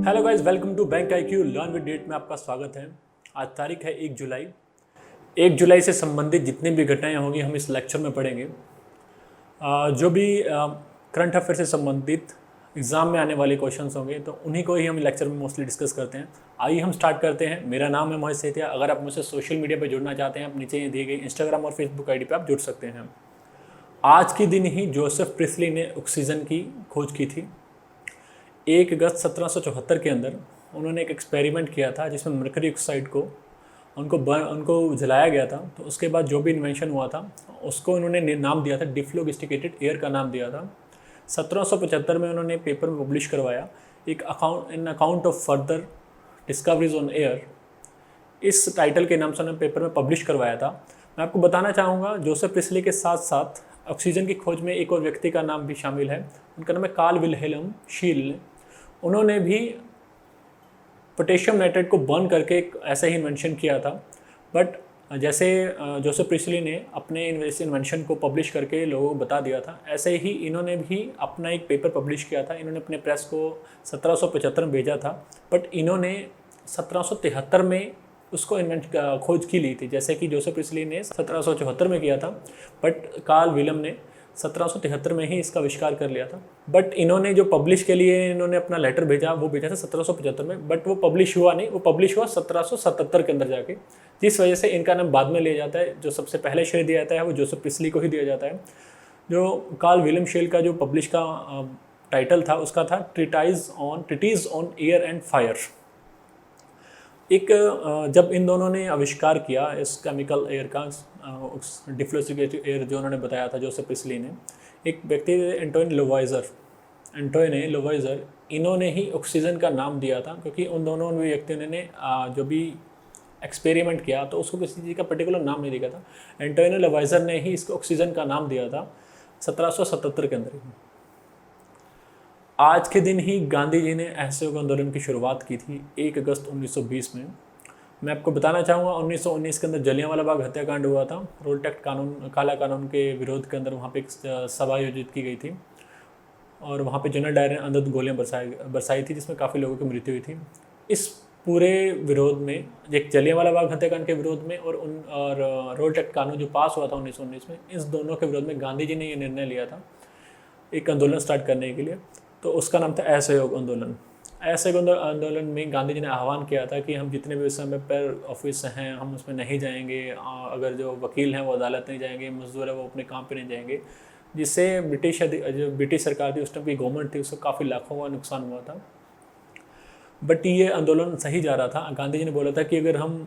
Hello guys, welcome to bank IQ learn with डेट में आपका स्वागत है। आज तारीख है 1 जुलाई। 1 जुलाई से संबंधित जितनी भी घटनाएं होंगी हम इस लेक्चर में पढ़ेंगे। जो भी करंट अफेयर से संबंधित एग्ज़ाम में आने वाले क्वेश्चंस होंगे तो उन्हीं को ही हम लेक्चर में मोस्टली डिस्कस करते हैं। आइए हम स्टार्ट करते हैं। मेरा नाम है मोहित सेठिया। अगर आप मुझसे सोशल मीडिया पर जुड़ना चाहते हैं, आप नीचे दिए गए इंस्टाग्राम और फेसबुक ID पर आप जुड़ सकते हैं। आज के दिन ही जोसेफ प्रिस्ली ने ऑक्सीजन की खोज की थी। 1 अगस्त 1774 के अंदर उन्होंने एक एक्सपेरिमेंट किया था जिसमें मरकरी ऑक्साइड को उनको जलाया गया था। तो उसके बाद जो भी इन्वेंशन हुआ था उसको उन्होंने नाम दिया था डिफ्लोगिस्टिकेटेड एयर का नाम दिया था। 1775 में उन्होंने पेपर में पब्लिश करवाया एक account of further discoveries on air. इस टाइटल के नाम से उन्होंने पेपर में पब्लिश करवाया था। मैं आपको बताना चाहूँगा जोसेफ प्रिस्ली के साथ साथ ऑक्सीजन की खोज में एक और व्यक्ति का नाम भी शामिल है। उनका नाम है कार्ल विल्हेल्म शील। उन्होंने भी पोटेशियम नाइट्रेट को बर्न करके एक ऐसा ही इन्वेंशन किया था। बट जैसे जोसेफ प्रिस्ली ने अपने इस इन्वेंशन को पब्लिश करके लोगों को बता दिया था, ऐसे ही इन्होंने भी अपना एक पेपर पब्लिश किया था। इन्होंने अपने प्रेस को 1775 में भेजा था, बट इन्होंने 1773 में उसको खोज की ली थी, जैसे कि जोसेफ प्रिस्ली ने 1774 में किया था, बट कार्ल विलियम ने 1773 में ही इसका आविष्कार कर लिया था। बट इन्होंने जो पब्लिश के लिए इन्होंने अपना लेटर भेजा वो भेजा था 1775 में, बट वो पब्लिश हुआ नहीं। वो पब्लिश हुआ 1777 के अंदर जाके, जिस वजह से इनका नाम बाद में लिया जाता है। जो सबसे पहले श्रेय दिया जाता है वो जोसेफ प्रिस्ली को ही दिया जाता है। जो कार्ल विलियम शेल का जो पब्लिश का टाइटल था उसका था treatise on air and fire. जब इन दोनों ने आविष्कार किया इस केमिकल एयर का, डिफ्लोगिस्टिकेटेड एयर जो उन्होंने बताया था जोसेफ प्रिस्ली ने, एक व्यक्ति एंटोइन लोवाइजर, इन्होंने ही ऑक्सीजन का नाम दिया था, क्योंकि उन दोनों व्यक्तियों ने जो भी एक्सपेरिमेंट किया तो उसको किसी चीज़ का पर्टिकुलर नाम नहीं दिया था। एंटोइन लोवाइजर ने ही इसको ऑक्सीजन का नाम दिया था 1777 के अंदर। आज के दिन ही गांधी जी ने असहयोग आंदोलन की शुरुआत की थी 1 अगस्त 1920 में। मैं आपको बताना चाहूँगा 1919 के अंदर जलियांवाला बाग हत्याकांड हुआ था। रोल टैक्स कानून, काला कानून के विरोध के अंदर वहाँ पे एक सभा आयोजित की गई थी और वहाँ पे जनरल डायर ने अंधाधुंध गोलियाँ बरसाई थी, जिसमें काफ़ी लोगों की मृत्यु हुई थी। इस पूरे विरोध में, एक जलियांवाला बाग हत्याकांड के विरोध में और रोल टैक्स कानून जो पास हुआ था 1919 में, इस दोनों के विरोध में गांधी जी ने ये निर्णय लिया था एक आंदोलन स्टार्ट करने के लिए। तो उसका नाम था असहयोग आंदोलन। असहयोग आंदोलन में गांधी जी ने आह्वान किया था कि हम जितने भी उस समय पर ऑफिस हैं हम उसमें नहीं जाएंगे, अगर जो वकील हैं वो अदालत नहीं जाएंगे, मजदूर है वो अपने काम पे नहीं जाएंगे, जिससे जो ब्रिटिश सरकार थी उस टाइम की गवर्नमेंट थी उसको काफ़ी लाखों का नुकसान हुआ था। बट ये आंदोलन सही जा रहा था। गांधी जी ने बोला था कि अगर हम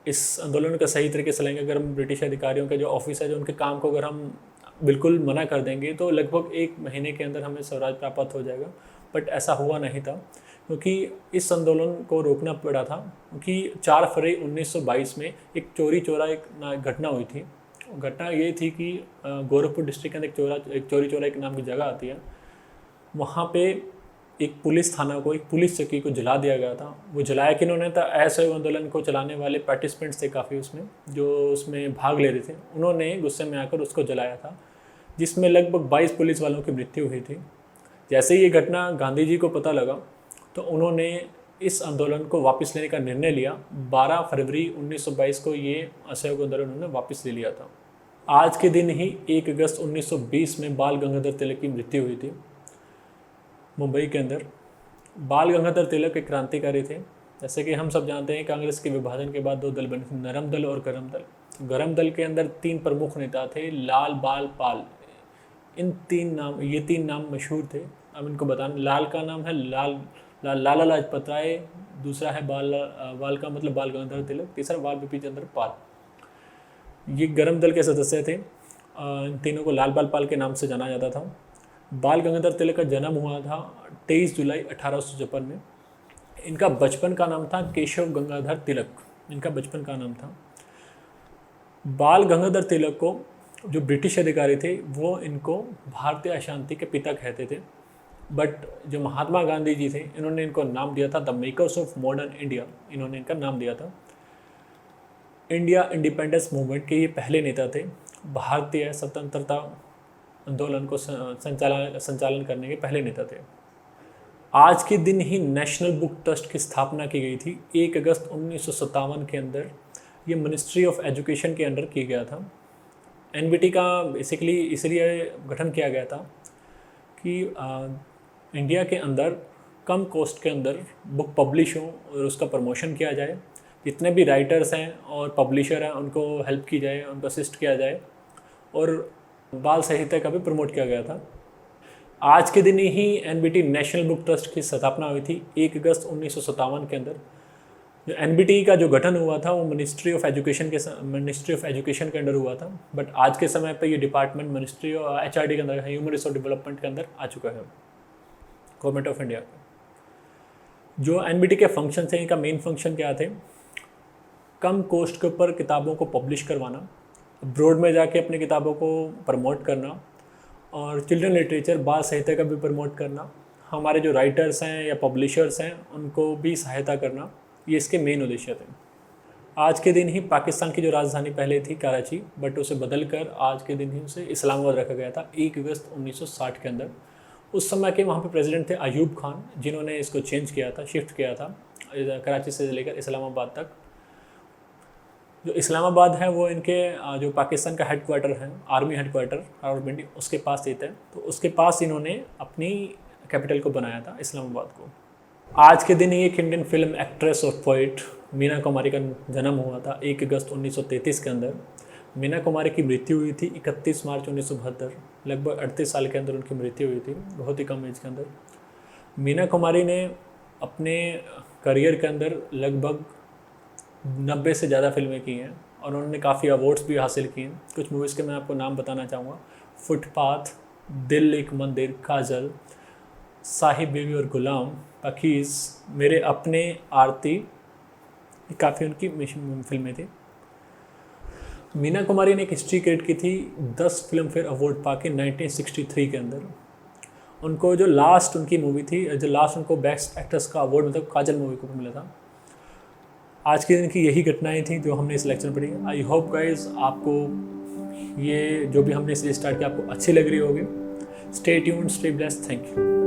इस आंदोलन का सही तरीके से लेंगे, अगर हम ब्रिटिश अधिकारियों के जो ऑफिस है, जो उनके काम को अगर हम बिल्कुल मना कर देंगे तो लगभग 1 महीने के अंदर हमें स्वराज प्राप्त हो जाएगा। बट ऐसा हुआ नहीं था, क्योंकि इस आंदोलन को रोकना पड़ा था, क्योंकि 4 फरवरी 1922 में एक चोरी चोरा एक घटना हुई थी। घटना ये थी कि गोरखपुर डिस्ट्रिक्ट के अंदर एक चोरी चोरा एक नाम की जगह आती है, वहाँ पे एक पुलिस थाना को, एक पुलिस चौकी को जला दिया गया था। वो जलाया कि उन्होंने था असहयोग आंदोलन को चलाने वाले पार्टिसिपेंट्स थे काफ़ी उसमें, जो उसमें भाग ले रहे थे, उन्होंने गुस्से में आकर उसको जलाया था, जिसमें लगभग 22 पुलिस वालों की मृत्यु हुई थी। जैसे ही ये घटना गांधी जी को पता लगा तो उन्होंने इस आंदोलन को वापस लेने का निर्णय लिया। 12 फरवरी 1922 को ये असहयोग आंदोलन उन्होंने वापस ले लिया था। आज के दिन ही 1 अगस्त 1920 में बाल गंगाधर तिलक की मृत्यु हुई थी मुंबई के अंदर। बाल गंगाधर तिलक एक क्रांतिकारी थे। जैसे कि हम सब जानते हैं कांग्रेस के विभाजन के बाद 2 दल बने थे, नरम दल और गरम दल। गरम दल के अंदर 3 प्रमुख नेता थे, लाल, बाल, पाल। ये तीन नाम मशहूर थे। अब इनको बताना, लाल का नाम है लाला लाजपत राय, दूसरा है बाल का मतलब बाल गंगाधर तिलक, तीसरा बाल बिपिन चंद्र पाल। ये गरम दल के सदस्य थे। इन तीनों को लाल, बाल, पाल के नाम से जाना जाता था। बाल गंगाधर तिलक का जन्म हुआ था 23 जुलाई 1856 में। इनका बचपन का नाम था केशव गंगाधर तिलक, इनका बचपन का नाम था। बाल गंगाधर तिलक को जो ब्रिटिश अधिकारी थे वो इनको भारतीय अशांति के पिता कहते थे। बट जो महात्मा गांधी जी थे इन्होंने इनको नाम दिया था the makers of modern India, इन्होंने इनका नाम दिया था। इंडिया इंडिपेंडेंस मूवमेंट के ये पहले नेता थे। भारतीय स्वतंत्रता आंदोलन को संचालन करने के पहले नेता थे। आज के दिन ही नेशनल बुक ट्रस्ट की स्थापना की गई थी। 1 अगस्त 1957 के अंदर ये मिनिस्ट्री ऑफ एजुकेशन के अंडर किया गया था। एनबीटी का बेसिकली इसलिए गठन किया गया था कि इंडिया के अंदर कम कॉस्ट के अंदर बुक पब्लिश हो और उसका प्रमोशन किया जाए। जितने भी राइटर्स हैं और पब्लिशर हैं उनको हेल्प की जाए, उनको असिस्ट किया जाए और बाल साहित्य का भी प्रमोट किया गया था। आज के दिन ही एनबीटी नेशनल बुक ट्रस्ट की स्थापना हुई थी 1 अगस्त 1957 के अंदर। जो एनबीटी का जो गठन हुआ था वो मिनिस्ट्री ऑफ एजुकेशन के अंडर हुआ था, बट आज के समय पे ये डिपार्टमेंट मिनिस्ट्री और एचआरडी के अंदर, ह्यूमन रिसोर्स डेवलपमेंट के अंदर आ चुका है, गवर्नमेंट ऑफ इंडिया। जो एनबीटी के फंक्शन थे, इनका मेन फंक्शन क्या थे? कम कॉस्ट के ऊपर किताबों को पब्लिश करवाना, अब्रॉड में जाके अपनी किताबों को प्रमोट करना और चिल्ड्रन लिटरेचर, बाल साहित्य का भी प्रमोट करना, हमारे जो राइटर्स हैं या पब्लिशर्स हैं उनको भी सहायता करना, ये इसके मेन उद्देश्य थे। आज के दिन ही पाकिस्तान की जो राजधानी पहले थी कराची, बट उसे बदलकर आज के दिन ही उसे इस्लामाबाद रखा गया था 1 अगस्त 1960 के अंदर। उस समय के वहाँ पे प्रेसिडेंट थे अयूब खान, जिन्होंने इसको चेंज किया था, शिफ्ट किया था कराची से लेकर इस्लामाबाद तक। जो इस्लामाबाद है वो इनके जो पाकिस्तान का हेडक्वार्टर है, आर्मी हेडक्वार्टर रावलपिंडी, उसके पास स्थित है। तो उसके पास इन्होंने अपनी कैपिटल को बनाया था, इस्लामाबाद को। आज के दिन ही एक इंडियन फिल्म एक्ट्रेस और पोइट मीना कुमारी का जन्म हुआ था 1 अगस्त 1933 के अंदर। मीना कुमारी की मृत्यु हुई थी 31 मार्च 1972, लगभग 38 साल के अंदर उनकी मृत्यु हुई थी, बहुत ही कम एज के अंदर। मीना कुमारी ने अपने करियर के अंदर लगभग 90 से ज़्यादा फिल्में की हैं और उन्होंने काफ़ी अवार्ड्स भी हासिल किए हैं। कुछ मूवीज़ के मैं आपको नाम बताना चाहूँगा: फुटपाथ, दिल एक मंदिर, काजल, साहिब बीवी और गुलाम, पकीज़, मेरे अपने, आरती, काफ़ी उनकी फिल्में थी। मीना कुमारी ने एक हिस्ट्री क्रिएट की थी 10 फिल्म फेयर अवार्ड पाके 1963 के अंदर। उनको जो लास्ट उनकी मूवी थी, जो लास्ट उनको बेस्ट एक्ट्रेस का अवार्ड मतलब काजल मूवी को मिला था। आज के दिन की यही घटनाएं थी जो हमने इस लेक्चर में पढ़ी। आई होप गाइज आपको ये जो भी हमने इसलिए स्टार्ट किया आपको अच्छी लग रही होगी। Stay tuned, stay blessed, thank you.